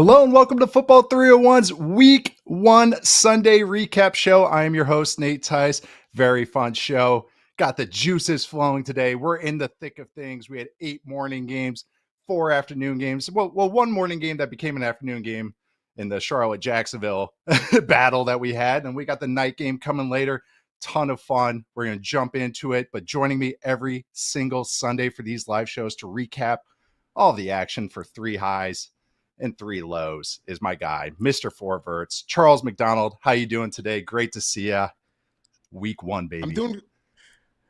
Hello and welcome to Football 301's Week 1 Sunday recap show. I am your host, Nate Tice. Very fun show. Got the juices flowing today. We're in the thick of things. We had 8 morning games, 4 afternoon games. Well, one morning game that became an afternoon game in the Charlotte-Jacksonville battle that we had. And we got the night game coming later. Ton of fun. We're going to jump into it. But joining me every single Sunday for these live shows to recap all the action for 3 highs and 3 lows is my guy, Mr. Forverts, Charles McDonald. How you doing today? Great to see you. Week 1, baby.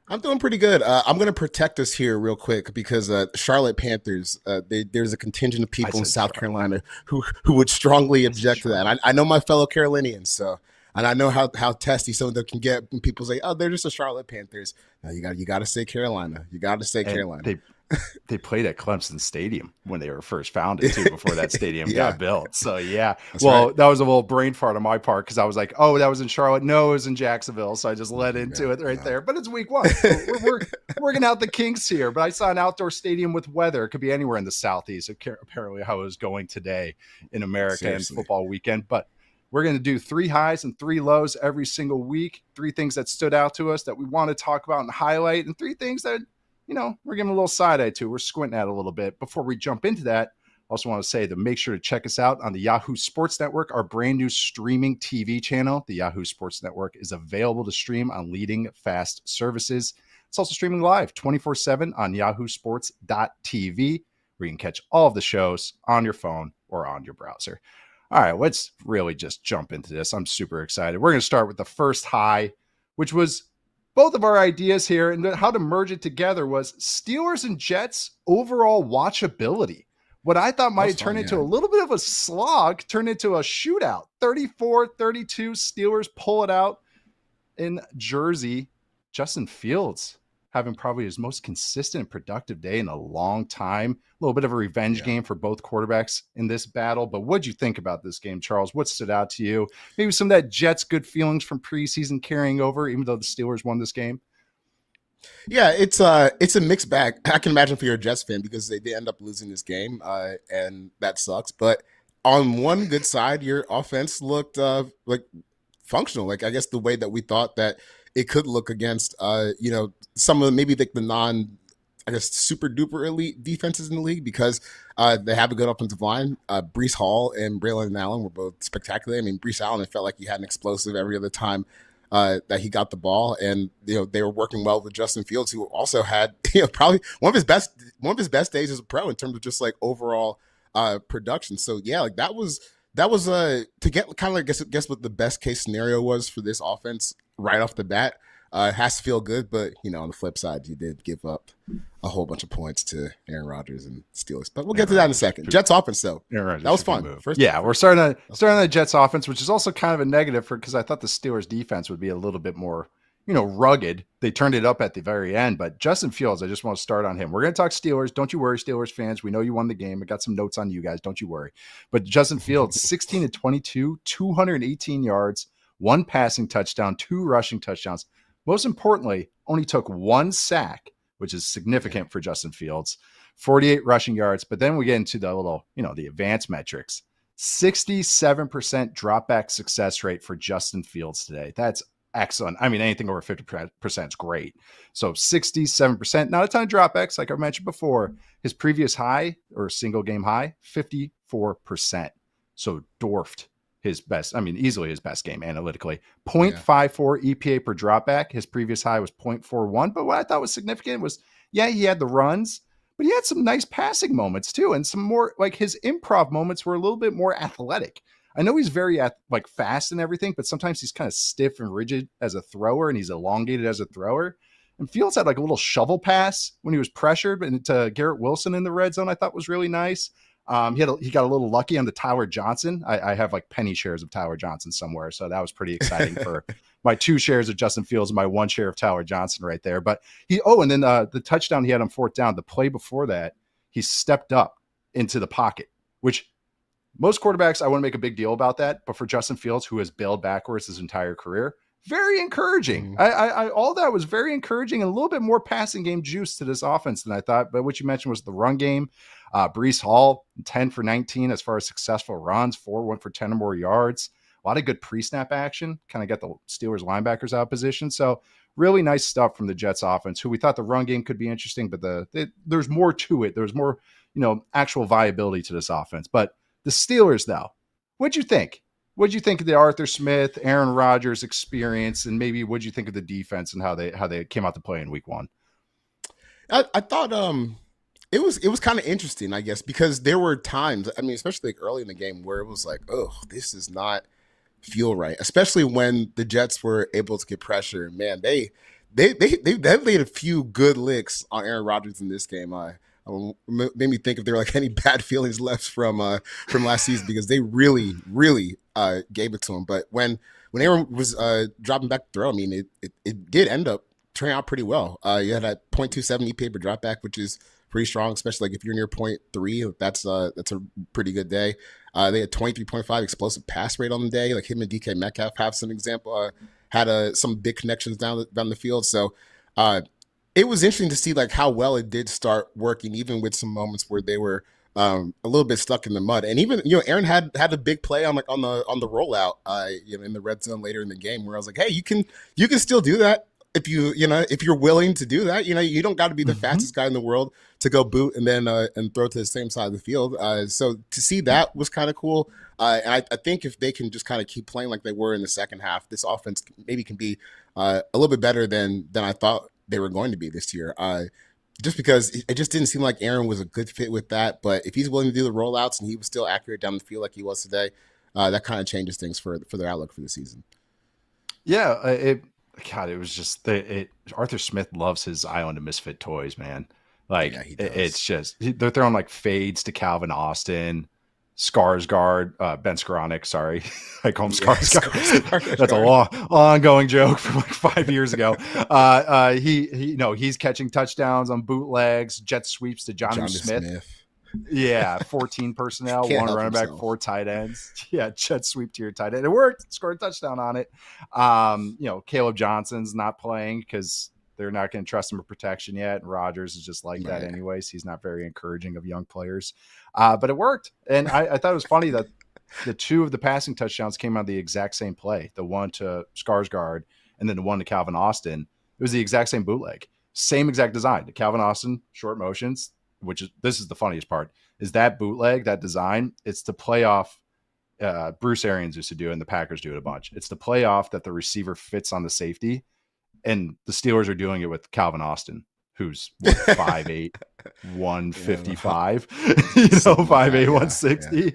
I'm doing pretty good. I'm going to protect us here real quick because Charlotte Panthers, there's a contingent of people in South Carolina who would strongly object to that. I know my fellow Carolinians, and I know how testy some of them can get when people say, "Oh, they're just the Charlotte Panthers." No, you got to say Carolina. You got to say Carolina. They played at Clemson Stadium when they were first founded too, before that stadium got built. So yeah, That's right. That was a little brain fart on my part because I was like, "Oh, that was in Charlotte." No, it was in Jacksonville. So I just led into it right there. But it's week 1. We're working out the kinks here. But I saw an outdoor stadium with weather. It could be anywhere in the Southeast. Apparently, how it was going today in America and football weekend. But we're going to do 3 highs and 3 lows every single week. 3 things that stood out to us that we want to talk about and highlight, and 3 things that, we're giving a little side eye to. We're squinting at a little bit. Before we jump into that, I also want to say to make sure to check us out on the Yahoo Sports Network, our brand new streaming TV channel. The Yahoo Sports Network is available to stream on leading fast services. It's also streaming live 24/7 on yahoosports.tv, where you can catch all of the shows on your phone or on your browser. All right, let's really just jump into this. I'm super excited. We're going to start with the first high, which was both of our ideas here, and how to merge it together was Steelers and Jets overall watchability. What I thought might turn into a little bit of a slog turned into a shootout. 34-32, Steelers pull it out in Jersey. Justin Fields having probably his most consistent and productive day in a long time. A little bit of a revenge game for both quarterbacks in this battle. But what'd you think about this game, Charles? What stood out to you? Maybe some of that Jets good feelings from preseason carrying over, even though the Steelers won this game? Yeah, it's a mixed bag. I can imagine for your Jets fan because they did end up losing this game, and that sucks. But on one good side, your offense looked like functional. Like, I guess the way that we thought that it could look against, some of maybe like the non, I guess, super duper elite defenses in the league because they have a good offensive line. Breece Hall and Braylon Allen were both spectacular. I mean, Breece Allen, it felt like he had an explosive every other time that he got the ball, and they were working well with Justin Fields, who also had probably one of his best days as a pro in terms of just like overall production. So yeah, like that was to get kind of like guess what the best case scenario was for this offense right off the bat. It has to feel good, but on the flip side, you did give up a whole bunch of points to Aaron Rodgers and Steelers. But we'll get to that in a second. Jets offense, though, that was fun. We're starting on the Jets offense, which is also kind of a negative because I thought the Steelers defense would be a little bit more, rugged. They turned it up at the very end, but Justin Fields, I just want to start on him. We're going to talk Steelers. Don't you worry, Steelers fans. We know you won the game. I got some notes on you guys. Don't you worry. But Justin Fields, 16-22, 218 yards, 1 passing touchdown, 2 rushing touchdowns. Most importantly, only took 1 sack, which is significant for Justin Fields, 48 rushing yards. But then we get into the little, the advanced metrics. 67% dropback success rate for Justin Fields today. That's excellent. I mean, anything over 50% is great. So 67%, not a ton of dropbacks, like I mentioned before. His previous high, or single game high, 54%. So dwarfed his best, easily his best game analytically. 0.54 EPA per dropback. His previous high was 0.41. But what I thought was significant was, he had the runs, but he had some nice passing moments too. And some more, like his improv moments were a little bit more athletic. I know he's very fast and everything, but sometimes he's kind of stiff and rigid as a thrower, and he's elongated as a thrower. And Fields had like a little shovel pass when he was pressured, and to Garrett Wilson in the red zone, I thought was really nice. He got a little lucky on the Tyler Johnson. I have like penny shares of Tyler Johnson somewhere, so that was pretty exciting for my 2 shares of Justin Fields and my 1 share of Tyler Johnson right there. But and then the touchdown he had on 4th down, the play before that, he stepped up into the pocket, which most quarterbacks, I want to make a big deal about that. But for Justin Fields, who has bailed backwards his entire career, very encouraging. All that was very encouraging, and a little bit more passing game juice to this offense than I thought. But what you mentioned was the run game. Breece Hall, 10 for 19 as far as successful runs, 1 for 10 or more yards. A lot of good pre-snap action, kind of got the Steelers linebackers out of position. So really nice stuff from the Jets offense, who we thought the run game could be interesting, but there's more to it. There's more, actual viability to this offense. But the Steelers, though, what'd you think? What'd you think of the Arthur Smith, Aaron Rodgers experience, and maybe what'd you think of the defense and how they came out to play in week one? I thought it was kind of interesting, I guess, because there were times, I mean, especially like early in the game, where it was like, oh, this does not feel right, especially when the Jets were able to get pressure. Man, they laid a few good licks on Aaron Rodgers in this game. Made me think if there were like any bad feelings left from last season, because they really gave it to him. But when Aaron was dropping back to throw, I mean, it did end up turning out pretty well. You had a 0.27 EPA per dropback, which is pretty strong, especially like if you're near 0.3. That's a pretty good day. They had 23.5 explosive pass rate on the day. Like him and DK Metcalf have some example, had some big connections down the field. So it was interesting to see like how well it did start working, even with some moments where they were a little bit stuck in the mud. And even Aaron had a big play on the rollout in the red zone later in the game, where I was like, hey, you can still do that if you're willing to do that. You don't got to be the fastest guy in the world to go boot and then and throw to the same side of the field. So to see that was kind of cool. And I think if they can just kind of keep playing like they were in the second half, this offense maybe can be a little bit better than I thought they were going to be this year. Just because it just didn't seem like Aaron was a good fit with that. But if he's willing to do the rollouts and he was still accurate down the field like he was today, that kind of changes things for their outlook for the season. Yeah, it was just Arthur Smith loves his Island of Misfit toys, man. Like it's just they're throwing like fades to Calvin Austin, Skarsgård, Ben Skoranek, sorry. I call him Skarsgård. That's a long ongoing joke from like 5 years ago. He's catching touchdowns on bootlegs, jet sweeps to Jonnu Smith. Yeah, 14 personnel, one running back, 4 tight ends. Yeah, jet sweep to your tight end. It worked. Scored a touchdown on it. Caleb Johnson's not playing because they're not going to trust him for protection yet. And Rodgers is just like that anyways. He's not very encouraging of young players. But it worked. And I thought it was funny that the 2 of the passing touchdowns came on the exact same play. The one to Skarsgård and then the one to Calvin Austin. It was the exact same bootleg. Same exact design. The Calvin Austin short motions, this is the funniest part, is that bootleg, that design, it's to play off Bruce Arians used to do, and the Packers do it a bunch. It's to play off that the receiver fits on the safety, and the Steelers are doing it with Calvin Austin, who's 5'8", 155, 5'8", 160,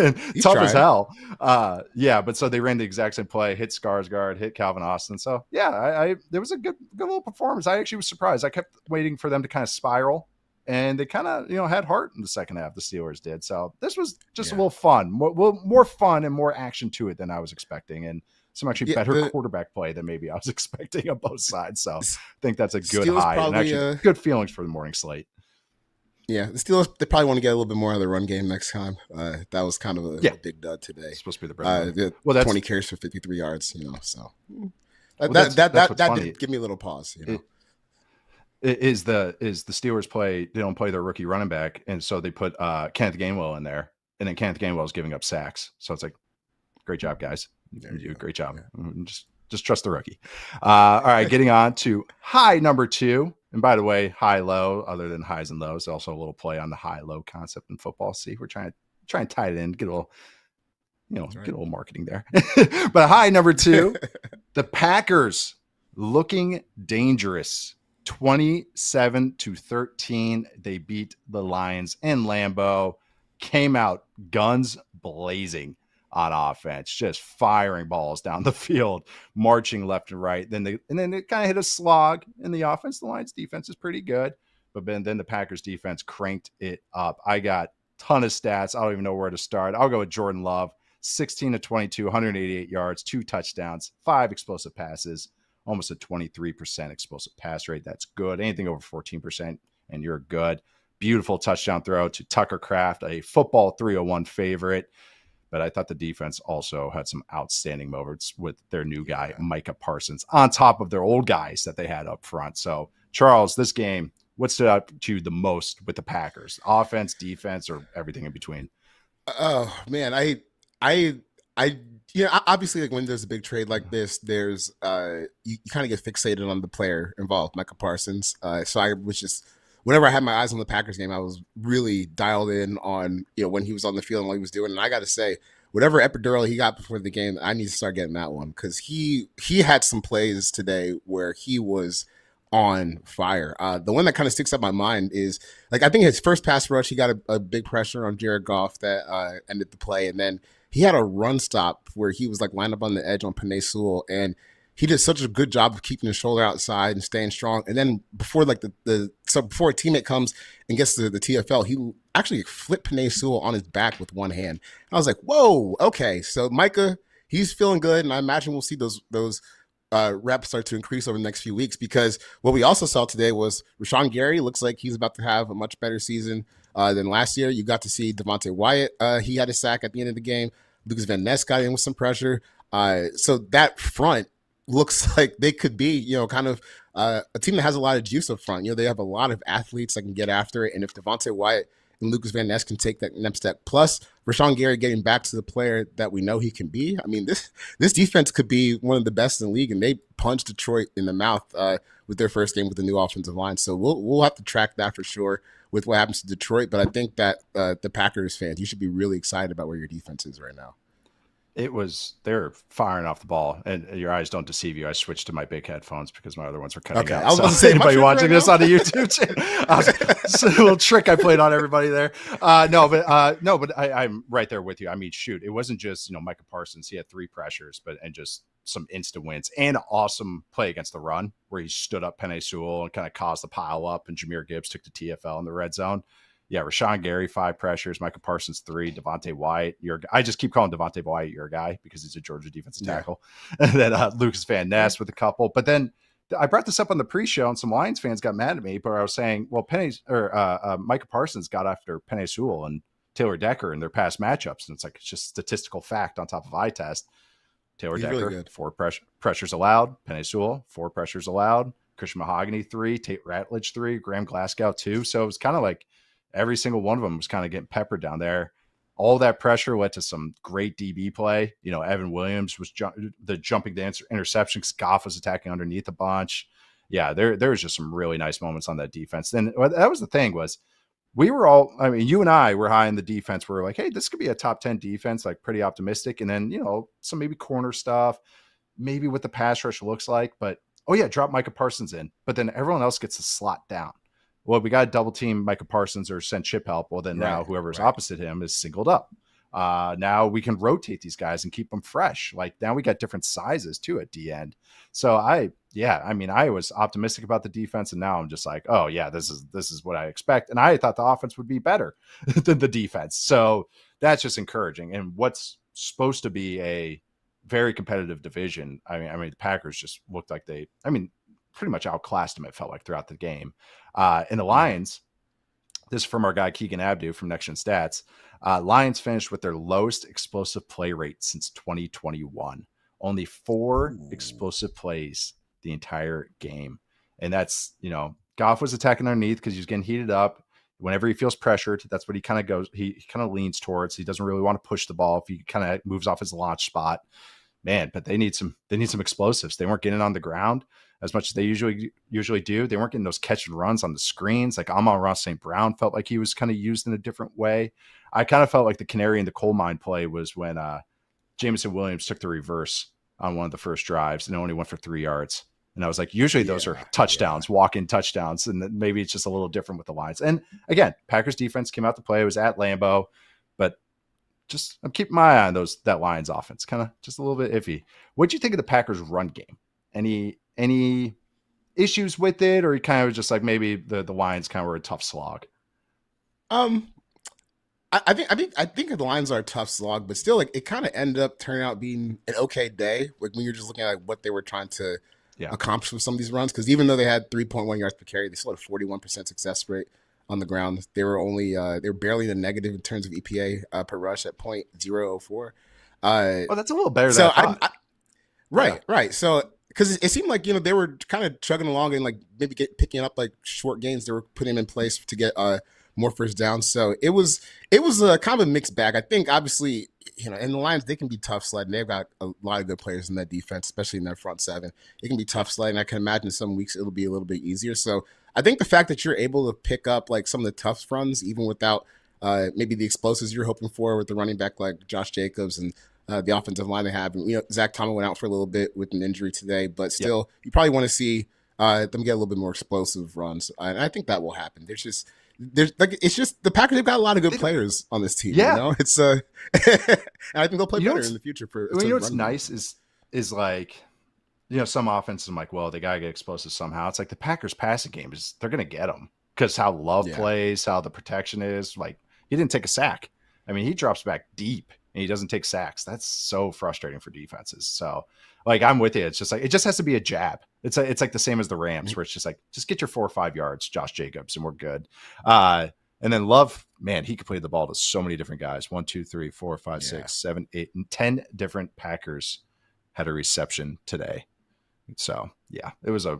and he's tough trying. as hell. But so they ran the exact same play, hit Skarsgård, hit Calvin Austin. So yeah, there was a good little performance. I actually was surprised. I kept waiting for them to kind of spiral. And they kind of, had heart in the second half. The Steelers did. So this was just a little fun, more fun and more action to it than I was expecting, and some actually better quarterback play than maybe I was expecting on both sides. So I think that's a good Steelers high probably, and actually good feelings for the morning slate. Yeah, the Steelers, they probably want to get a little bit more out of the run game next time. That was kind of a big dud today. It's supposed to be the bread. That's 20 carries for 53 yards. So that did give me a little pause. Is the Steelers they don't play their rookie running back, and so they put Kenneth Gainwell in there, and then Kenneth Gainwell is giving up sacks. So it's like, great job, guys. You do a great job. Yeah. Just trust the rookie. All right, getting on to high number 2. And by the way, high low, other than highs and lows, also a little play on the high low concept in football. See, we're trying to tie it in, get a little, get a little marketing there. But high number 2, the Packers looking dangerous. 27-13. They beat the Lions in Lambeau, came out guns blazing on offense, just firing balls down the field, marching left and right. Then it kind of hit a slog in the offense. The Lions defense is pretty good, but then the Packers defense cranked it up. I got a ton of stats. I don't even know where to start. I'll go with Jordan Love, 16-22, 188 yards, 2 touchdowns, 5 explosive passes. Almost a 23% explosive pass rate. That's good. Anything over 14%, and you're good. Beautiful touchdown throw to Tucker Kraft, a football 301 favorite. But I thought the defense also had some outstanding moments with their new guy, Yeah. Micah Parsons, on top of their old guys that they had up front. So, Charles, this game, what stood out to you the most with the Packers? Offense, defense, or everything in between? Oh man, I, I, obviously, like when there's a big trade like this, there's you kind of get fixated on the player involved, Micah Parsons. So I was just, whenever I had my eyes on the Packers game, I was really dialed in on when he was on the field and what he was doing. And I got to say, whatever epidural he got before the game, I need to start getting that one because he had some plays today where he was on fire. The one that kind of sticks out my mind is like I think his first pass rush, he got a big pressure on Jared Goff that ended the play, and then he had a run stop where he was like lined up on the edge on Panay Sewell, and he did such a good job of keeping his shoulder outside and staying strong. And then before like before a teammate comes and gets the TFL, he actually flipped Panay Sewell on his back with one hand. And I was like, whoa, okay, so Micah, he's feeling good, and I imagine we'll see those reps start to increase over the next few weeks because what we also saw today was Rashawn Gary looks like he's about to have a much better season than last year. You got to see Devontae Wyatt. He had a sack at the end of the game. Lucas Van Ness got in with some pressure. So that front looks like they could be, kind of a team that has a lot of juice up front. They have a lot of athletes that can get after it. And if Devontae Wyatt and Lucas Van Ness can take that next step, plus Rashawn Gary getting back to the player that we know he can be. I mean, this defense could be one of the best in the league, and they punched Detroit in the mouth with their first game with the new offensive line. So we'll have to track that for sure with what happens to Detroit. But I think that the Packers fans, you should be really excited about where your defense is right now. They're firing off the ball, and your eyes don't deceive you. I switched to my big headphones because my other ones were cutting Okay, out. I was So about to say, anybody watching right this now? on the YouTube channel, it's a little trick I played on everybody there. No, but I'm right there with you. I mean, shoot, it wasn't just Micah Parsons. He had 3 pressures, and just some instant wins and an awesome play against the run where he stood up Panay Sewell and kind of caused the pile up, and Jahmyr Gibbs took the TFL in the red zone. Yeah, Rashawn Gary, 5 pressures, Micah Parsons, 3, Devontae Wyatt, I just keep calling Devontae Wyatt your guy because he's a Georgia defensive tackle. Yeah. And then Lucas Van Ness with a couple. But then I brought this up on the pre-show, and some Lions fans got mad at me, but I was saying, well, Micah Parsons got after Panay Sewell and Taylor Decker in their past matchups, and it's just statistical fact on top of eye test. Taylor He's Decker, really 4 pressures allowed. Panay Sewell, 4 pressures allowed. Christian Mahogany, 3. Tate Ratledge, 3. Graham Glasgow, 2. So it was kind of like every single one of them was kind of getting peppered down there. All that pressure led to some great DB play. Evan Williams was jumping the interception because Goff was attacking underneath a bunch. Yeah, there was just some really nice moments on that defense. Then that was the thing was we were all, I mean, you and I were high in the defense. We were like, hey, this could be a top 10 defense, like pretty optimistic. And then, some maybe corner stuff, maybe what the pass rush looks like. But, oh yeah, drop Micah Parsons in. But then everyone else gets to slot down. Well, we got to double team Micah Parsons or send chip help. Well, then now whoever's opposite him is singled up. Now we can rotate these guys and keep them fresh. Like now we got different sizes too at D end. So I was optimistic about the defense, and now I'm just like, oh yeah, this is what I expect. And I thought the offense would be better than the defense. So that's just encouraging. And what's supposed to be a very competitive division. I mean, the Packers just looked like pretty much outclassed them, it felt like, throughout the game. And the Lions, this is from our guy Keegan Abdu from Next Gen Stats. Lions finished with their lowest explosive play rate since 2021. Only 4 explosive plays the entire game. And that's, Goff was attacking underneath because he was getting heated up. Whenever he feels pressured, that's what he kind of goes. He kind of leans towards. He doesn't really want to push the ball if he kind of moves off his launch spot. Man, but they need some explosives. They weren't getting on the ground as much as they usually do. They weren't getting those catch and runs on the screens. Like Amon-Ra St. Brown felt like he was kind of used in a different way. I kind of felt like the canary in the coal mine play was when Jameson Williams took the reverse on one of the first drives and only went for 3 yards. And I was like, usually those are touchdowns, walk-in touchdowns. And maybe it's just a little different with the Lions. And again, Packers defense came out to play. It was at Lambeau, but I'm keeping my eye on that Lions offense. Kind of just a little bit iffy. What'd you think of the Packers run game? Any issues with it, or you kind of just like maybe the Lions kind of were a tough slog? I think the Lions are a tough slog, but still, like it kind of ended up turning out being an okay day. Like when you're just looking at like, what they were trying to accomplish with some of these runs, because even though they had 3.1 yards per carry, they still had a 41% success rate. on the ground. They were only they were barely in the negative in terms of EPA per rush at .004. Uh, Oh, that's a little better than I so thought. Yeah. right. So because it seemed like they were kind of chugging along and like maybe picking up like short gains. They were putting in place to get more first downs. So it was a kind of a mixed bag. I think obviously and the Lions, they can be tough sledding. They've got a lot of good players in that defense, especially in their front seven. It can be tough sledding. I can imagine some weeks it'll be a little bit easier. So I think the fact that you're able to pick up like some of the tough runs, even without maybe the explosives you're hoping for with the running back like Josh Jacobs and the offensive line they have. And, Zach Thomas went out for a little bit with an injury today, but Yep. still, you probably want to see them get a little bit more explosive runs. And I think that will happen. It's just the Packers. They've got a lot of good players on this team. Yeah. It's and I think they'll play better what's- in the future. For Well, what's run nice is like, some offenses, I'm like, well, they gotta get explosive somehow. It's like the Packers passing game is they're gonna get them because how Love Yeah. plays, how the protection is. Like, he didn't take a sack. I mean, he drops back deep and he doesn't take sacks. That's so frustrating for defenses. So, like, I'm with you. It's just like it just has to be a jab. It's like the same as the Rams, where it's just like just get your 4 or 5 yards, Josh Jacobs, and we're good. And then Love, man, he could play the ball to so many different guys. 1, 2, 3, 4, 5, 6, 7, 8, and 10 different Packers had a reception today. So yeah, it was a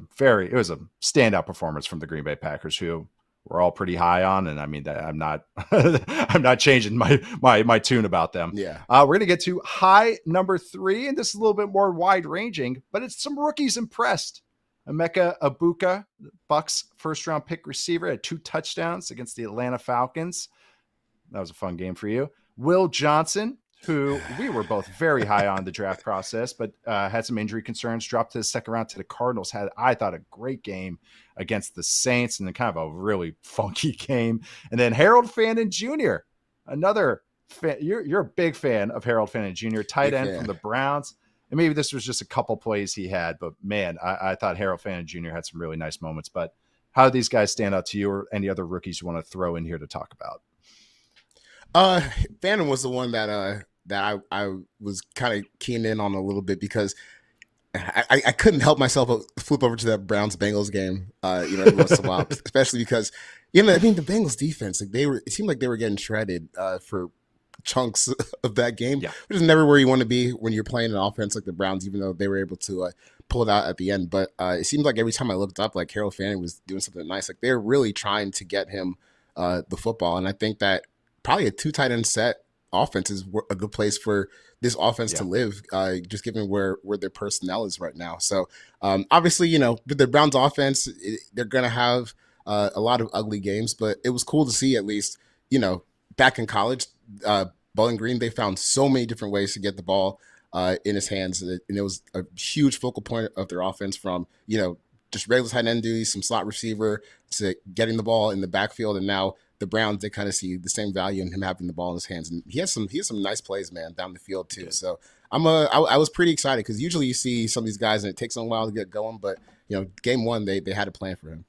standout performance from the Green Bay Packers, who we're all pretty high on. And I mean, that I'm not I'm not changing my tune about them. Yeah. We're gonna get to high number 3, and this is a little bit more wide ranging, but it's some rookies impressed. Egbuka, Bucks first round pick receiver, had 2 touchdowns against the Atlanta Falcons. That was a fun game for you. Will Johnson, who we were both very high on the draft process, but had some injury concerns, dropped to the second round to the Cardinals, had, I thought, a great game against the Saints and then kind of a really funky game. And then Harold Fannin Jr., another fan. You're a big fan of Harold Fannin Jr., tight end from the Browns. And maybe this was just a couple plays he had, but man, I thought Harold Fannin Jr. had some really nice moments. But how do these guys stand out to you, or any other rookies you want to throw in here to talk about? Fannin was the one that I was kind of keen in on a little bit because I couldn't help myself but flip over to that Browns Bengals game, every once in a while, especially because, I mean, the Bengals defense, like it seemed like they were getting shredded for chunks of that game, which is never where you want to be when you're playing an offense like the Browns, even though they were able to pull it out at the end. But it seemed like every time I looked up, like Harold Fannin was doing something nice. Like they're really trying to get him the football. And I think that probably a 2 tight end set offense is a good place for this offense to live, just given where their personnel is right now. So obviously, with the Browns offense, they're going to have a lot of ugly games, but it was cool to see at least, back in college, Bowling Green, they found so many different ways to get the ball in his hands. And it was a huge focal point of their offense from, just regular tight end duties, some slot receiver, to getting the ball in the backfield. And now the Browns, they kind of see the same value in him having the ball in his hands. And he has some nice plays, man, down the field too. Good. So I was pretty excited because usually you see some of these guys and it takes them a while to get going. But, game 1, they had a plan for him.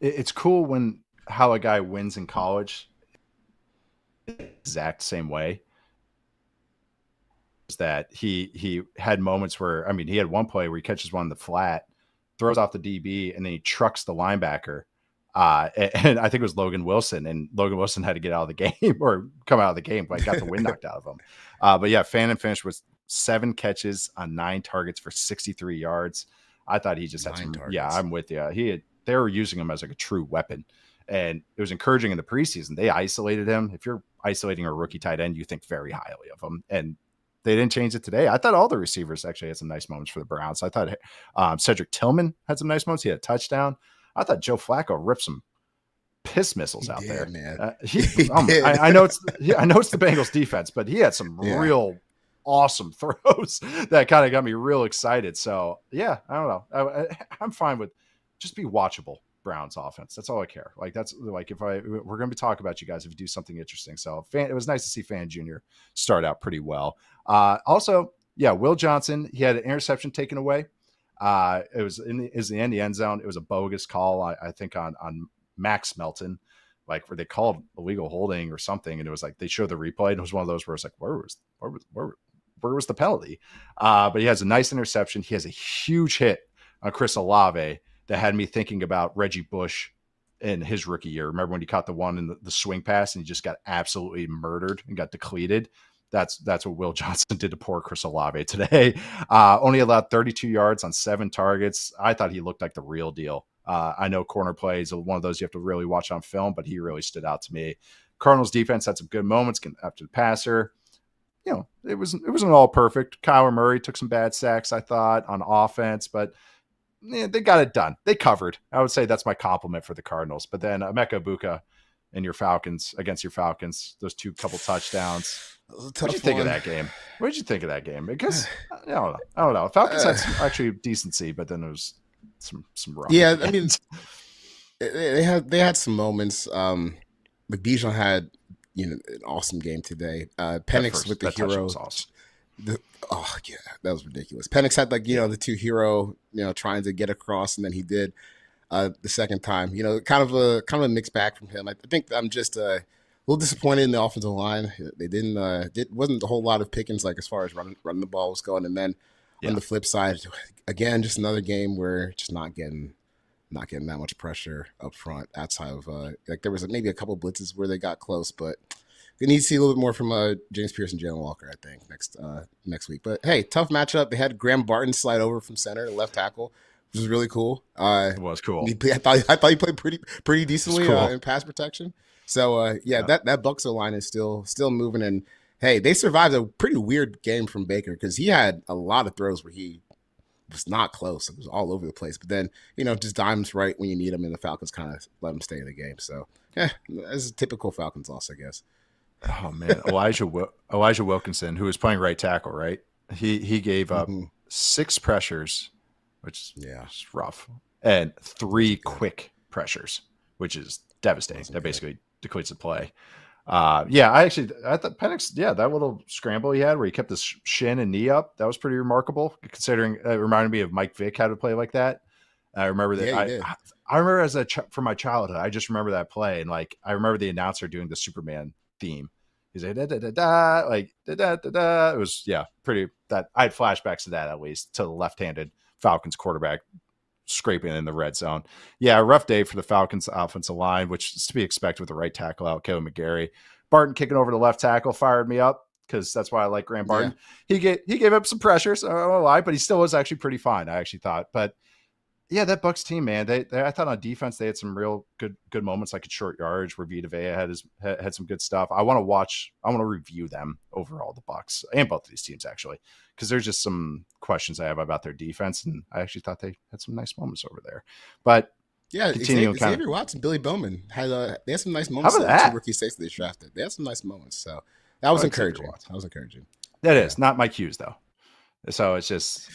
It's cool how a guy wins in college. Exact same way. Is that he had moments where, I mean, he had one play where he catches one in the flat, throws off the DB, and then he trucks the linebacker. And I think it was Logan Wilson, and Logan Wilson had to get out of the game or come out of the game, but got the wind knocked out of him. But yeah, Fannin finished with 7 catches on 9 targets for 63 yards. I thought he just had some targets. Yeah, I'm with you. They were using him as like a true weapon. And it was encouraging in the preseason. They isolated him. If you're isolating a rookie tight end, you think very highly of him. And they didn't change it today. I thought all the receivers actually had some nice moments for the Browns. I thought Cedric Tillman had some nice moments. He had a touchdown. I thought Joe Flacco ripped some piss missiles out there. Man. I know it's the Bengals defense, but he had some real awesome throws that kind of got me real excited. So yeah, I don't know. I'm fine with just be watchable. Browns offense. That's all I care. Like that's like we're going to be talking about you guys if you do something interesting. So it was nice to see Fannin Jr. start out pretty well. Also, Will Johnson, he had an interception taken away. It was in the end zone. It was a bogus call, I think on Max Melton, like where they called illegal holding or something, and it was like they showed the replay. And it was one of those where it's like, where was the penalty? But he has a nice interception. He has a huge hit on Chris Olave that had me thinking about Reggie Bush in his rookie year. Remember when he caught the one in the swing pass and he just got absolutely murdered and got depleted? That's what Will Johnson did to poor Chris Olave today. Only allowed 32 yards on 7 targets. I thought he looked like the real deal. I know corner play is one of those you have to really watch on film, but he really stood out to me. Cardinals defense had some good moments after the passer. It wasn't all perfect. Kyler Murray took some bad sacks, I thought, on offense, but they got it done. They covered. I would say that's my compliment for the Cardinals. But then Egbuka and your Falcons against your Falcons, those two touchdowns. What did you think of that game? What did you think of that game? Because I don't know. Falcons had actually decency, but then there was some rough. Yeah, I mean, they had some moments. Bijan had an awesome game today. Penix with the hero. Awesome. That was ridiculous. Penix had the two hero trying to get across, and then he did the second time. Kind of a mixed bag from him. I think I'm just a little disappointed in the offensive line. They wasn't a whole lot of pickings as far as running the ball was going. And then on the flip side, again, just another game where just not getting that much pressure up front outside of there was maybe a couple blitzes where they got close, but we need to see a little bit more from James Pierce and Jalen Walker, I think, next week. But hey, tough matchup. They had Graham Barton slide over from center to left tackle, which was really cool. It was cool. I thought he played pretty decently in pass protection. So that Bucs line is still moving, and hey, they survived a pretty weird game from Baker because he had a lot of throws where he was not close. It was all over the place. But then, just dimes right when you need them, and the Falcons kind of let them stay in the game. So, it's a typical Falcons loss, I guess. Oh, man. Elijah Wilkinson, who was playing right tackle, right? He gave up 6 pressures, which is rough, and 3 quick pressures, which is devastating. That basically declares the play. I thought Penix, that little scramble he had where he kept his shin and knee up, that was pretty remarkable, considering it reminded me of Mike Vick how to play like that. I remember that. I remember from my childhood, I just remember that play, and I remember the announcer doing the Superman theme. He's like da da da da, like da da da da. It was pretty. That I had flashbacks to that, at least, to the left-handed Falcons quarterback scraping in the red zone. Rough day for the Falcons offensive line, which is to be expected with the right tackle out, Kevin McGarry. Barton kicking over the left tackle fired me up because that's why I like Graham Barton. He gave up some pressure, so I don't know why, but he still was actually pretty fine, I actually thought. But that Bucs team, man, they I thought on defense they had some real good moments, like at short yardage where Vita Vea had some good stuff. I want to review them overall, the Bucs and both of these teams actually, because there's just some questions I have about their defense, and I actually thought they had some nice moments over there. But Xavier Watts and Billy Bowman they had some nice moments. How about that? 2 rookie safeties they drafted. They had some nice moments, so that was encouraging. That is not my cues though. So it's just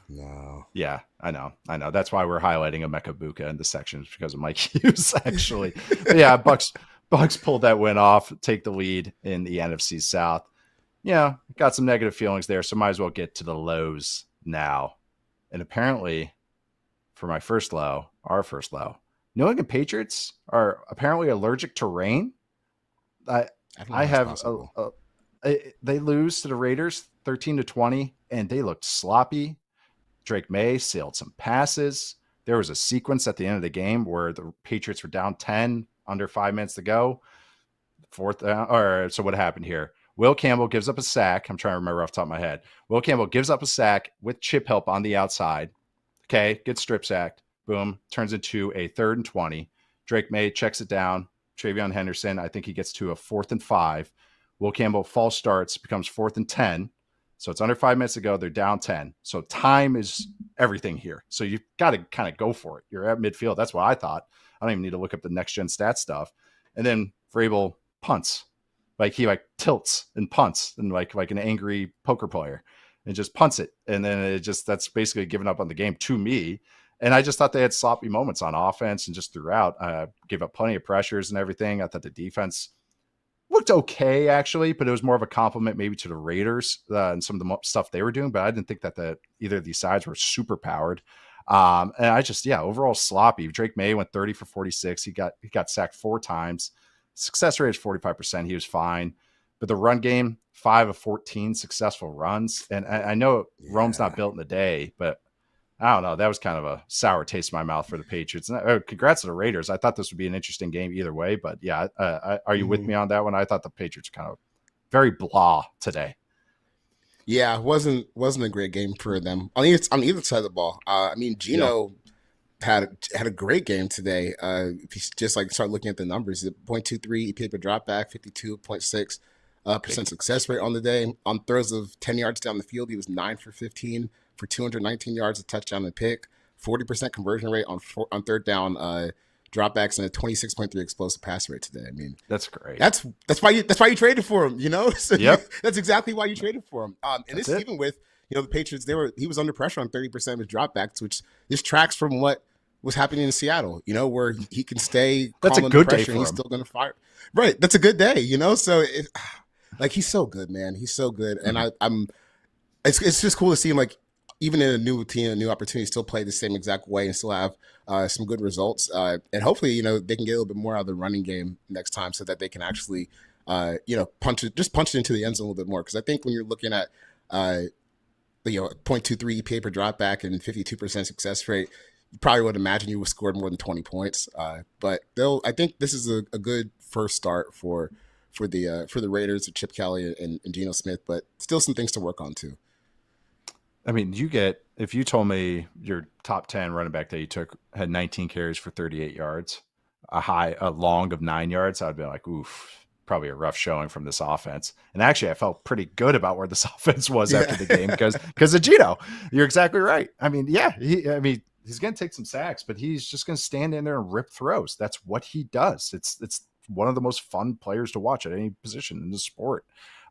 no. Yeah, I know. That's why we're highlighting Egbuka in the sections, because of Mike Hughes, actually. But Bucs pulled that win off, take the lead in the NFC South. Got some negative feelings there, so might as well get to the lows now. And apparently, for my first low, our first low, New England Patriots are apparently allergic to rain. They lose to the Raiders 13-20, and they looked sloppy. Drake May sailed some passes. There was a sequence at the end of the game where the Patriots were down 10, under 5 minutes to go. Fourth down, so what happened here? Will Campbell gives up a sack. I'm trying to remember off the top of my head. Will Campbell gives up a sack with chip help on the outside. Okay, gets strip sacked. Boom, turns into a 3rd and 20. Drake May checks it down. Travion Henderson, I think he gets to a 4th and 5. Will Campbell false starts, becomes 4th and 10. So it's under 5 minutes to go. They're down 10. So time is everything here. So you've got to kind of go for it. You're at midfield. That's what I thought. I don't even need to look up the next gen stat stuff. And then Vrabel punts. He tilts and punts and like an angry poker player and just punts it. And then that's basically giving up on the game to me. And I just thought they had sloppy moments on offense and just throughout. Gave up plenty of pressures and everything. I thought the defense looked okay, actually, but it was more of a compliment maybe to the Raiders and some of the stuff they were doing. But I didn't think that either of these sides were super powered. And I just, overall sloppy. Drake May went 30 for 46. He got sacked 4 times. Success rate is 45%. He was fine. But the run game, 5 of 14 successful runs. And I know Rome's not built in a day, but I don't know. That was kind of a sour taste in my mouth for the Patriots. Congrats to the Raiders. I thought this would be an interesting game either way. But yeah, are you with me on that one? I thought the Patriots kind of very blah today. Yeah, wasn't a great game for them on either side of the ball. I mean, Gino had a great game today. If you just like start looking at the numbers, 0.23 EPA per dropback, 52.6 percent success rate on the day. On throws of 10 yards down the field, he was 9 for 15 for 219 yards, a touchdown and a pick. 40% conversion rate on third down dropbacks, and a 26.3 explosive pass rate today. I mean, that's great. That's why you traded for him. You know, so yep. That's exactly why you traded for him. And that's this even with the Patriots. He was under pressure on 30% of his dropbacks, which this tracks from what was happening in Seattle. Where he can stay. That's calm a good under day pressure for and he's him. still going to fire. Right, that's a good day. So he's so good, man. He's so good, and I'm. It's just cool to see him even in a new team, a new opportunity, still play the same exact way and still have some good results. And hopefully, they can get a little bit more out of the running game next time so that they can actually, punch it into the end zone a little bit more. Because I think when you're looking at, 0.23 EPA per dropback and 52% success rate, you probably would imagine you would have scored more than 20 points. But I think this is a good first start for the Raiders with Chip Kelly and Geno Smith, but still some things to work on too. I mean, if you told me your top 10 running back that you took had 19 carries for 38 yards, a long of 9 yards, I'd be like, oof, probably a rough showing from this offense. And actually, I felt pretty good about where this offense was after the game because of Geno. You're exactly right. I mean, yeah, he's going to take some sacks, but he's just going to stand in there and rip throws. That's what he does. It's one of the most fun players to watch at any position in the sport.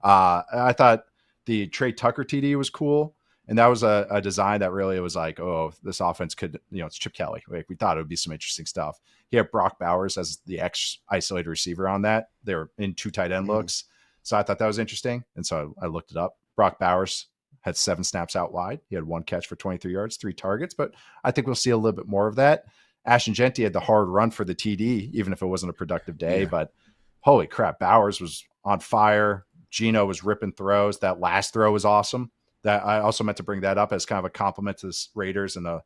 I thought the Trey Tucker TD was cool. And that was a design that really was like, oh, this offense could, it's Chip Kelly. Like, we thought it would be some interesting stuff. He had Brock Bowers as the isolated receiver on that. They were in 2 tight end looks. So I thought that was interesting. And so I looked it up. Brock Bowers had 7 snaps out wide. He had 1 catch for 23 yards, 3 targets. But I think we'll see a little bit more of that. Ashton Genty had the hard run for the TD, even if it wasn't a productive day. Yeah. But holy crap, Bowers was on fire. Geno was ripping throws. That last throw was awesome. That I also meant to bring that up as kind of a compliment to the Raiders and a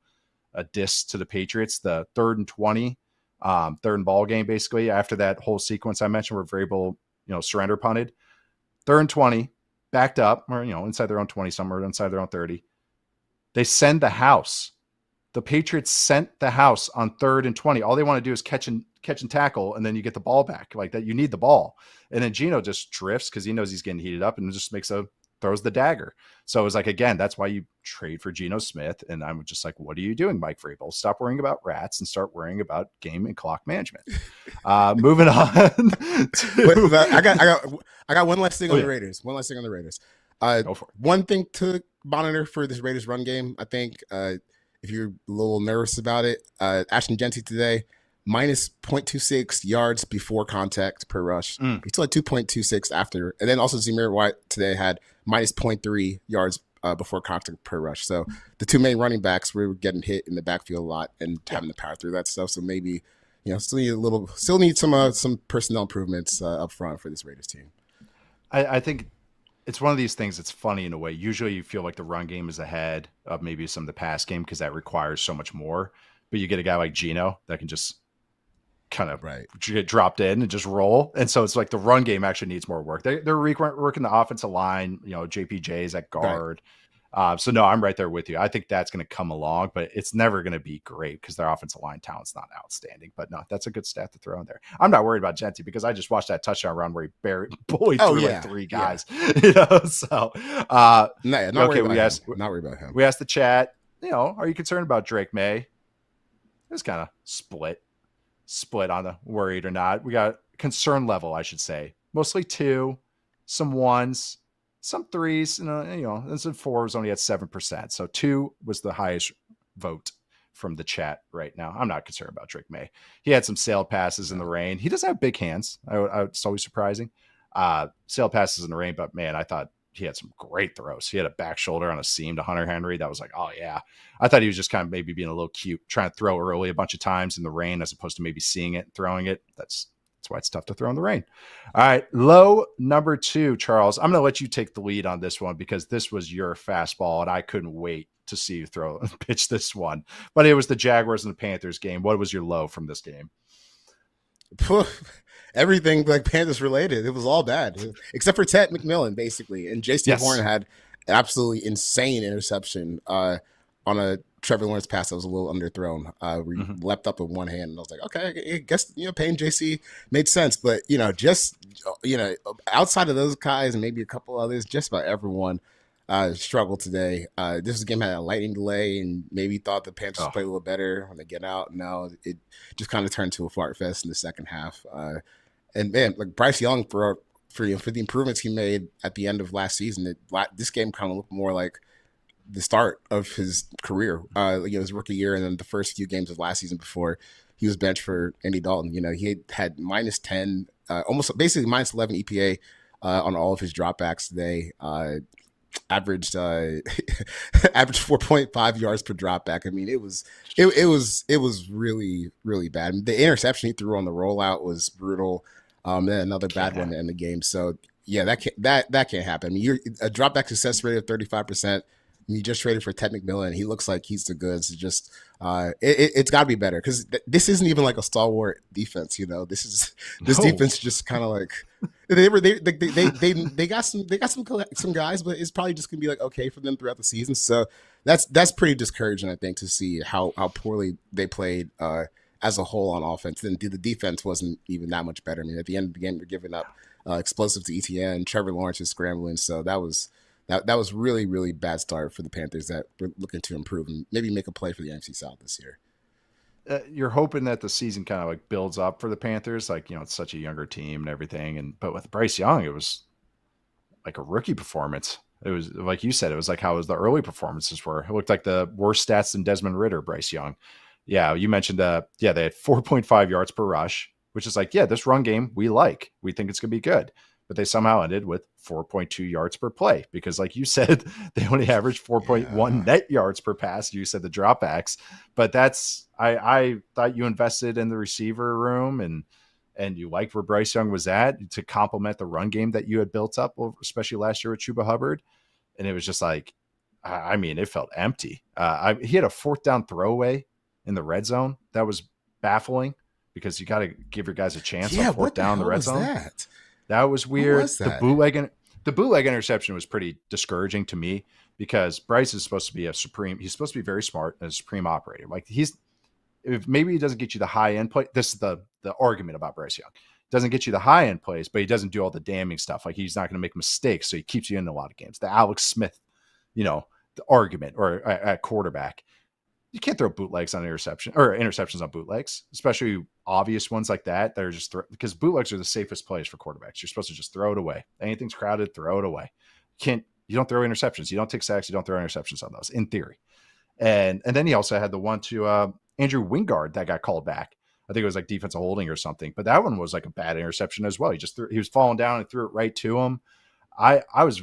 diss to the Patriots. The 3rd and 20, third and ball game, basically, after that whole sequence I mentioned where Vrabel, surrender punted. 3rd and 20, backed up, or, inside their own 20, somewhere inside their own 30. They send the house. The Patriots sent the house on 3rd and 20. All they want to do is catch and tackle, and then you get the ball back. Like that, you need the ball. And then Geno just drifts because he knows he's getting heated up and just throws the dagger. So it was like, again, that's why you trade for Geno Smith. And I'm just like, what are you doing, Mike Vrabel? Stop worrying about rats and start worrying about game and clock management. Moving on. I got one last thing on the Raiders. One last thing on the Raiders. Go for it. One thing to monitor for this Raiders run game, I think, if you're a little nervous about it, Ashton Genty today, minus 0.26 yards before contact per rush. He still had 2.26 after. And then also Zamir White today had minus 0.3 yards before contact per rush. So the 2 main running backs were getting hit in the backfield a lot and having to power through that stuff. So maybe, still need some personnel improvements up front for this Raiders team. I think it's one of these things that's funny in a way. Usually you feel like the run game is ahead of maybe some of the pass game because that requires so much more. But you get a guy like Geno that can just kind of get dropped in and just roll. And so it's like the run game actually needs more work. They're working the offensive line, JPJ's at guard. Right. So no, I'm right there with you. I think that's going to come along, but it's never going to be great because their offensive line talent's not outstanding. But no, that's a good stat to throw in there. I'm not worried about Genty because I just watched that touchdown run where he bullied through like 3 guys. Yeah. So not worried about him. We asked the chat, are you concerned about Drake May? It's kind of split on the worried or not. We got concern level, I should say. Mostly 2, some 1s, some 3s, and some 4s only at 7%. So 2 was the highest vote from the chat right now. I'm not concerned about Drake May. He had some sail passes in the rain. He doesn't have big hands. It's always surprising. Sail passes in the rain, but man, I thought he had some great throws. He had a back shoulder on a seam to Hunter Henry. That was like, oh yeah. I thought he was just kind of maybe being a little cute, trying to throw early a bunch of times in the rain as opposed to maybe seeing it and throwing it. That's why it's tough to throw in the rain. All right. Low number 2, Charles. I'm going to let you take the lead on this one because this was your fastball and I couldn't wait to see you throw pitch this one. But it was the Jaguars and the Panthers game. What was your low from this game? Everything like Panthers related. It was all bad except for Ted McMillan, basically. And JC Horn had an absolutely insane interception on a Trevor Lawrence pass that was a little underthrown. Where he leapt up with one hand, and I was like, okay, I guess paying JC made sense. But just outside of those guys and maybe a couple others, just about everyone struggled today. This game had a lightning delay, and maybe thought the Panthers played a little better when they get out. No, it just kind of turned to a fart fest in the second half. And man, like Bryce Young for the improvements he made at the end of last season, this game kind of looked more like the start of his career. His rookie year, and then the first few games of last season before he was benched for Andy Dalton. He had -10, almost basically -11 EPA on all of his dropbacks today. Averaged 4.5 yards per dropback. I mean, it was really, really bad. The interception he threw on the rollout was brutal. Then another bad one to end the game. So yeah, that can't happen. I mean, a dropback success rate of 35%. You just traded for Ted McMillan. He looks like he's the goods. Just it's got to be better, because this isn't even like a stalwart defense. This defense just kind of like they got some guys, but it's probably just gonna be like okay for them throughout the season. So that's pretty discouraging, I think, to see how poorly they played as a whole on offense. And the defense wasn't even that much better. I mean, at the end of the game, they're giving up explosive to ETN. Trevor Lawrence is scrambling, so that was really, really bad start for the Panthers that we're looking to improve and maybe make a play for the NFC South this year. You're hoping that the season kind of like builds up for the Panthers. Like, it's such a younger team and everything. But with Bryce Young, it was like a rookie performance. It was like you said, it was like how the early performances were. It looked like the worst stats than Desmond Ridder, Bryce Young. Yeah. You mentioned they had 4.5 yards per rush, which is like, this run game we think it's going to be good. But they somehow ended with 4.2 yards per play because, like you said, they only averaged 4.1 net yards per pass. You said the dropbacks, but I thought you invested in the receiver room and you liked where Bryce Young was at to complement the run game that you had built up, especially last year with Chuba Hubbard. And it was just like, I mean, it felt empty. He had a 4th down throwaway in the red zone. That was baffling because you got to give your guys a chance on 4th down in the red zone. That was weird. The bootleg interception was pretty discouraging to me because Bryce is supposed to be he's supposed to be very smart and a supreme operator. Like if maybe he doesn't get you the high end play. This is the argument about Bryce Young. Doesn't get you the high end plays, but he doesn't do all the damning stuff. Like he's not going to make mistakes. So he keeps you in a lot of games. The Alex Smith, the argument or at quarterback. You can't throw bootlegs on interceptions on bootlegs, especially obvious ones like that. They're just because bootlegs are the safest plays for quarterbacks. You're supposed to just throw it away. Anything's crowded, throw it away. You don't throw interceptions. You don't take sacks. You don't throw interceptions on those in theory. And then he also had the one to Andrew Wingard that got called back. I think it was like defensive holding or something, but that one was like a bad interception as well. He was falling down and threw it right to him. I was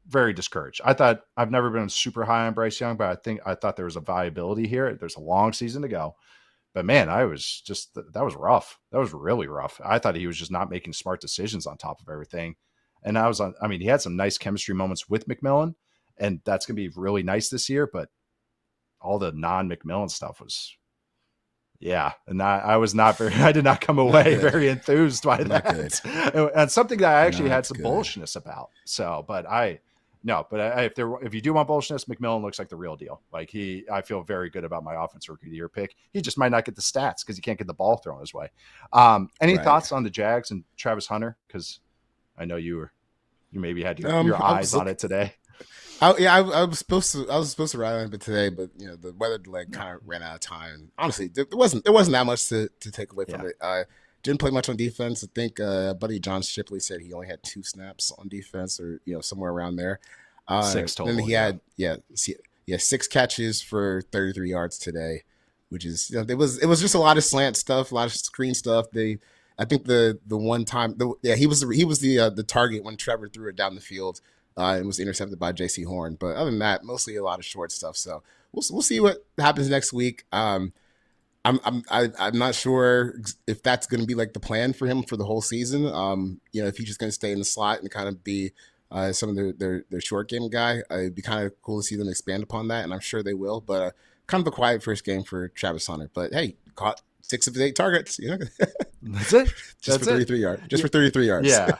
very discouraged. I've never been super high on Bryce Young, but I thought there was a viability here. There's a long season to go. But man, that was rough. That was really rough. I thought he was just not making smart decisions on top of everything. And he had some nice chemistry moments with McMillan, and that's going to be really nice this year. But all the non-McMillan stuff was, and I did not come away very enthused by that. And something that I actually had some bullishness about. So, if you do want bullishness, McMillan looks like the real deal. Like I feel very good about my offensive rookie of the year pick. He just might not get the stats because he can't get the ball thrown his way. Any thoughts on the Jags and Travis Hunter? Because I know you maybe had your eyes on it today. I was supposed to ride on it today, but the weather delay kind of ran out of time. Honestly, there wasn't that much to take away from it. Didn't play much on defense. I think buddy John Shipley said he only had 2 snaps on defense, or somewhere around there. 6 total. And then he had 6 catches for 33 yards today, which is it was just a lot of slant stuff, a lot of screen stuff. I think the one time he was the target when Trevor threw it down the field. It was intercepted by JC Horn, but other than that, mostly a lot of short stuff. So we'll see what happens next week. I'm not sure if that's going to be like the plan for him for the whole season. If he's just going to stay in the slot and kind of be some of their short game guy. It'd be kind of cool to see them expand upon that, and I'm sure they will. But kind of a quiet first game for Travis Hunter. But hey, caught 6 of 8 targets, That's it. just for That's it. 33 yards. Just Yeah. for 33 yards. Yeah.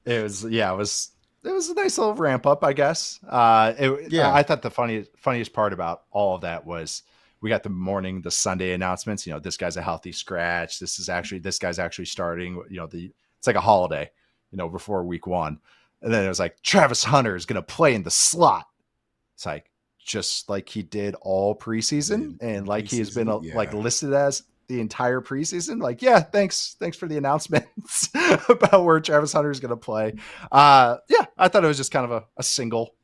It was a nice little ramp up, I guess. Yeah. I thought the funniest part about all of that was we got the Sunday announcements. This guy's a healthy scratch. This guy's actually starting. It's like a holiday, before week 1, and then it was like Travis Hunter is going to play in the slot. It's like just like he did all preseason, and like he has been like listed as the entire preseason. Like, yeah, thanks for the announcements about where Travis Hunter is going to play. I thought it was just kind of a single.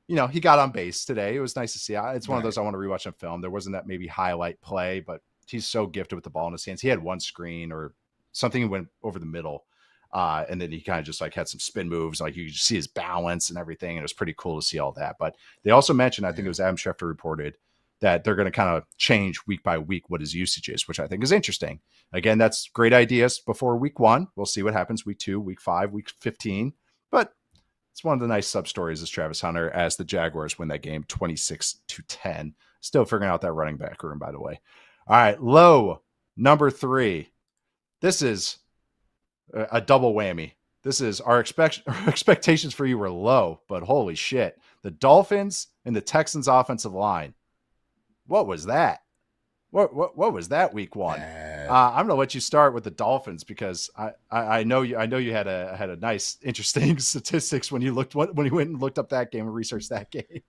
He got on base today. It was nice to see. It's one of those I want to rewatch on film. There wasn't that maybe highlight play, but he's so gifted with the ball in his hands. He had one screen or something went over the middle. And then he kind of just like had some spin moves. Like you could just see his balance and everything. And it was pretty cool to see all that. But they also mentioned, I think it was Adam Schefter reported, that they're going to kind of change week by week what his usage is, which I think is interesting. Again, that's great ideas before week 1. We'll see what happens week 2, week 5, week 15. But it's one of the nice sub stories is Travis Hunter as the Jaguars win that game 26-10. Still figuring out that running back room, by the way. All right, low number 3. This is a double whammy. This is our expectations for you were low, but holy shit. The Dolphins and the Texans offensive line. What was that? What was that week 1? I'm gonna let you start with the Dolphins because I know you had a nice interesting statistics when you went and looked up that game and researched that game.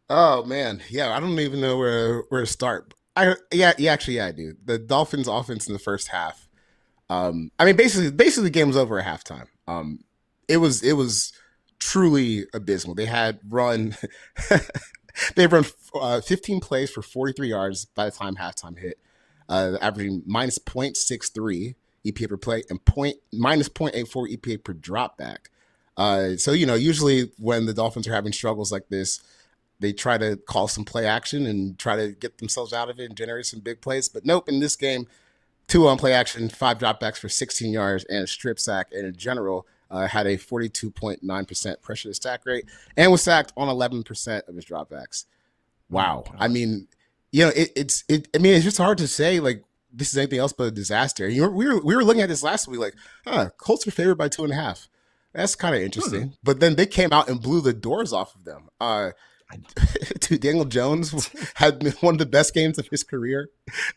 Oh man, yeah, I don't even know where to start. I do. The Dolphins offense in the first half. I mean, basically the game was over at halftime. It was truly abysmal. They had run 15 plays for 43 yards by the time halftime hit, averaging minus 0.63 EPA per play and minus 0.84 EPA per drop back. So usually when the Dolphins are having struggles like this, they try to call some play action and try to get themselves out of it and generate some big plays. But nope, in this game, 2 on play action, 5 dropbacks for 16 yards, and a strip sack. And in general, had a 42.9% pressure to sack rate and was sacked on 11% of his dropbacks. Wow. Oh, I mean, it's just hard to say like this is anything else but a disaster. We were looking at this last week like, Colts are favored by 2.5. That's kind of interesting. But then they came out and blew the doors off of them. Daniel Jones had one of the best games of his career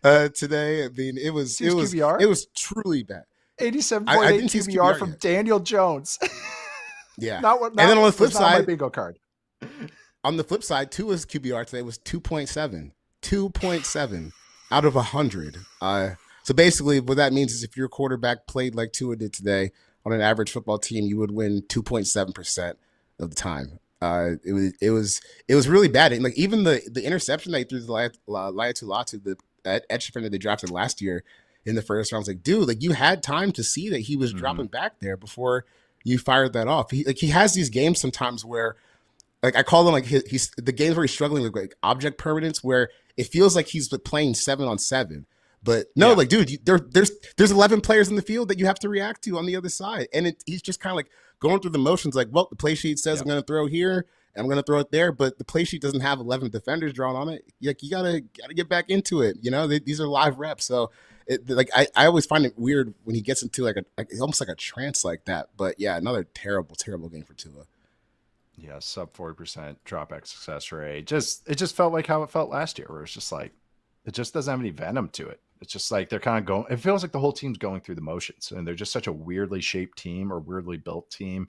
today. I mean, it was truly bad. 87.8 QBR from Daniel Jones. Yeah. And then on the flip side, my bingo card. On the flip side, Tua's QBR today was 2.7. 2.7 out of 100. So basically, what that means is if your quarterback played like Tua did today on an average football team, you would win 2.7% of the time. It was really bad. And like even the interception they threw to Laiatu, the edge defender they drafted last year in the first round, I was like, dude, like you had time to see that he was dropping back there before you fired that off. He has these games sometimes where, like I call them like he's the games where he's struggling with like object permanence, where it feels like he's playing 7-on-7. But no, like dude, there's 11 players in the field that you have to react to on the other side, and he's just kind of like going through the motions. Like, well, the play sheet says I'm going to throw here, and I'm going to throw it there, but the play sheet doesn't have 11 defenders drawn on it. Like, you gotta get back into it. These are live reps, so I always find it weird when he gets into like almost like a trance like that. But yeah, another terrible game for Tua. Yeah, sub 40% dropback success rate. It just felt like how it felt last year, where it's just like it just doesn't have any venom to it. It's just like they're kind of going. It feels like the whole team's going through the motions, and they're just such a weirdly shaped team or weirdly built team.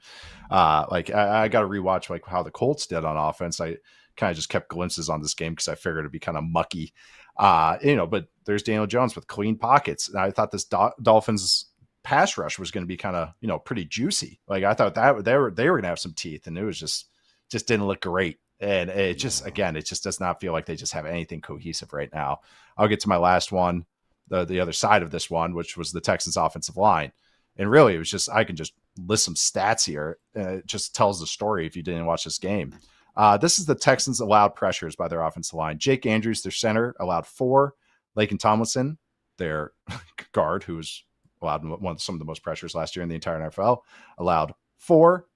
I got to rewatch like how the Colts did on offense. I kind of just kept glimpses on this game because I figured it'd be kind of mucky, But there's Daniel Jones with clean pockets, and I thought this Dolphins pass rush was going to be kind of pretty juicy. Like I thought that they were going to have some teeth, and it was just didn't look great. And it just does not feel like they just have anything cohesive right now. I'll get to my last one, the other side of this one, which was the Texans offensive line. And really, it was just, I can just list some stats here. It just tells the story if you didn't watch this game. This is the Texans allowed pressures by their offensive line. Jake Andrews, their center, allowed 4. Laken Tomlinson, their guard, who was allowed some of the most pressures last year in the entire NFL, allowed 4.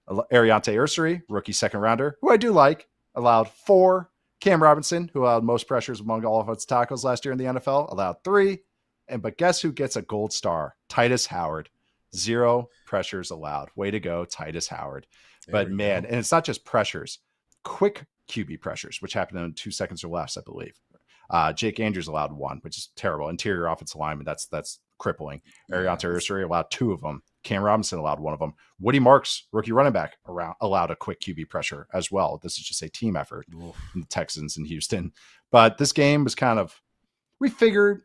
Ariante Ursary, rookie second rounder, who I do like, allowed 4. Cam Robinson, who allowed most pressures among all offensive tackles last year in the NFL, allowed 3. But guess who gets a gold star? Titus Howard. 0 pressures allowed. Way to go, Titus Howard. There But we man, go. and it's not just pressures, quick QB pressures, which happened in 2 seconds or less, I believe. Jake Andrews allowed 1, which is terrible. Interior offensive lineman, that's crippling. Yeah, Ariante Ursary allowed 2 of them. Cam Robinson allowed 1 of them. Woody Marks, rookie running back, allowed a quick QB pressure as well. This is just a team effort in the Texans and Houston. But this game was kind of, we figured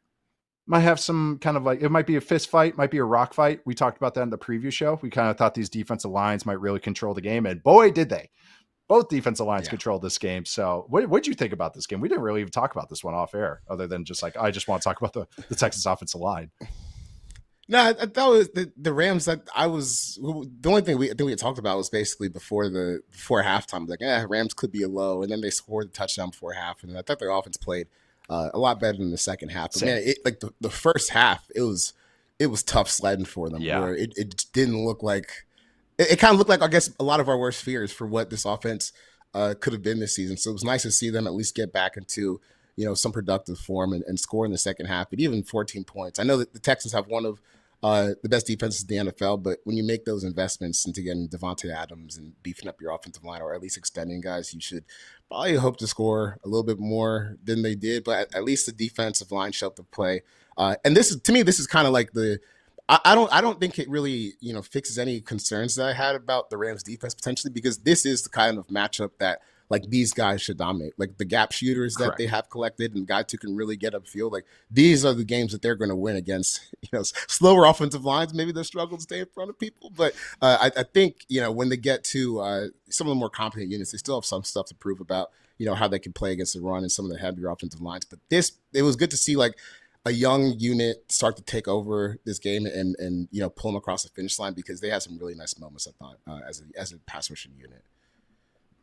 might have some kind of like, it might be a fist fight, might be a rock fight. We talked about that in the preview show. We kind of thought these defensive lines might really control the game. And boy, did they. Both defensive lines controlled this game. So what'd you think about this game? We didn't really even talk about this one off air other than just like, I just want to talk about the Texas offensive line. No, I thought it was the Rams. That I was the only thing we had talked about was basically before halftime. Like, Rams could be a low, and then they scored the touchdown before half, and I thought their offense played a lot better than the second half. But man, like the first half, it was tough sledding for them. Yeah, where it didn't look like it kind of looked like, I guess, a lot of our worst fears for what this offense could have been this season. So it was nice to see them at least get back into some productive form and score in the second half. But even 14 points, I know that the Texans have one of the best defenses in the NFL, but when you make those investments into getting Devontae Adams and beefing up your offensive line, or at least extending guys, you should probably hope to score a little bit more than they did. But at least the defensive line showed up to play. And this is, to me, this is kind of like I don't think it really fixes any concerns that I had about the Rams defense potentially, because this is the kind of matchup that like these guys should dominate. Like the gap shooters that they have collected and guys who can really get upfield. Like these are the games that they're going to win against slower offensive lines. Maybe they struggle to stay in front of people, but I think when they get to some of the more competent units, they still have some stuff to prove about how they can play against the run and some of the heavier offensive lines. But it was good to see like a young unit start to take over this game and pull them across the finish line, because they had some really nice moments, I thought, as a pass rushing unit.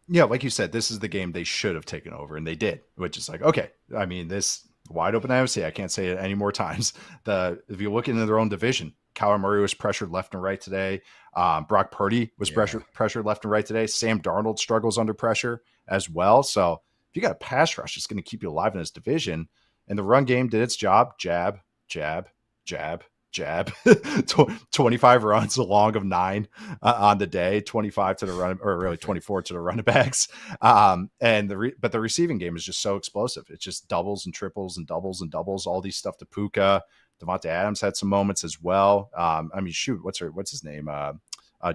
Yeah, like you said, this is the game they should have taken over, and they did, which is like, okay, I mean, this wide open NFC, I can't say it any more times. If you look into their own division, Kyler Murray was pressured left and right today. Brock Purdy was pressured left and right today. Sam Darnold struggles under pressure as well. So if you got a pass rush, it's going to keep you alive in this division. And the run game did its job. Jab, jab, jab, jab. 25 runs along of 9 on the day, 25 to the run, or really 24 to the running backs. But the receiving game is just so explosive. It's just doubles and triples and doubles and doubles, all these stuff to Puka. Devontae Adams had some moments as well. I mean, shoot, what's his name?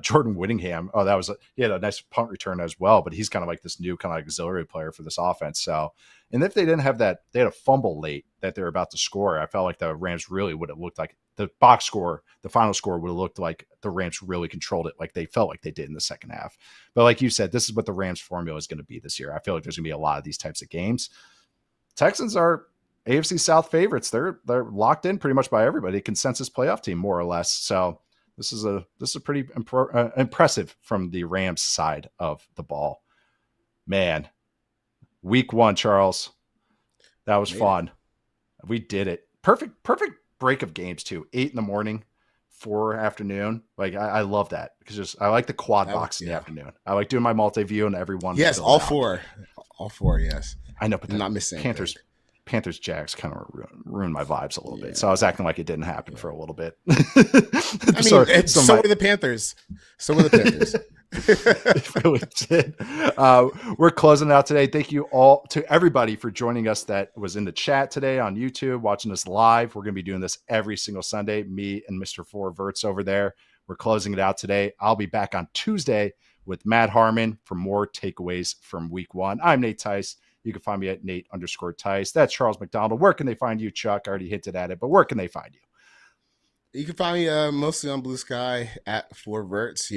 Jordan Whittingham. Oh, he had a nice punt return as well, but he's kind of like this new kind of auxiliary player for this offense. So, and if they didn't have that, they had a fumble late that they're about to score. I felt like the Rams really would have looked like the box score, the final score would have looked like the Rams really controlled it, like they felt like they did in the second half. But like you said, this is what the Rams formula is going to be this year. I feel like there's going to be a lot of these types of games. Texans are AFC South favorites. They're locked in pretty much by everybody. Consensus playoff team, more or less. So this is pretty impressive from the Rams side of the ball. Man, week 1, Charles, that was fun. We did it. Perfect break of games too. 8 a.m, 4 afternoon. Like I love that, because I like the quad box in the afternoon. I like doing my multi-view and everyone. Yes, all four. Yes. I know, but not missing Panthers Jags kind of ruined my vibes a little bit. So I was acting like it didn't happen for a little bit. I mean, so were the Panthers. So were the Panthers. It really did. We're closing out today. Thank you all to everybody for joining us that was in the chat today on YouTube, watching us live. We're going to be doing this every single Sunday. Me and Mr. Four Verts over there. We're closing it out today. I'll be back on Tuesday with Matt Harmon for more takeaways from week 1. I'm Nate Tice. You can find me at Nate_Tice. That's Charles McDonald. Where can they find you, Chuck? I already hinted at it, but where can they find you? You can find me mostly on Blue Sky at 4Verts,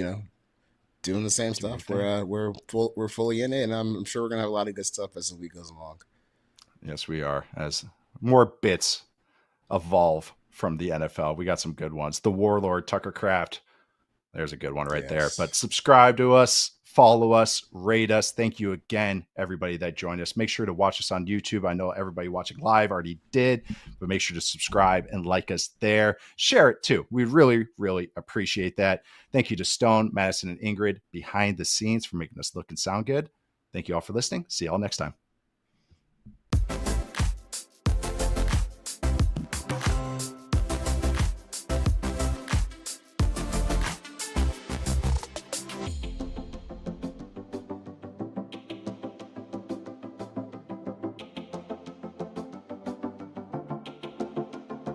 doing the same stuff. We're fully in it, and I'm sure we're going to have a lot of good stuff as the week goes along. Yes, we are. As more bits evolve from the NFL, we got some good ones. The Warlord, Tucker Kraft. There's a good one right there. Yes. But subscribe to us, follow us, rate us. Thank you again, everybody that joined us. Make sure to watch us on YouTube. I know everybody watching live already did, but make sure to subscribe and like us there. Share it too. We really, really appreciate that. Thank you to Stone, Madison, and Ingrid behind the scenes for making us look and sound good. Thank you all for listening. See you all next time.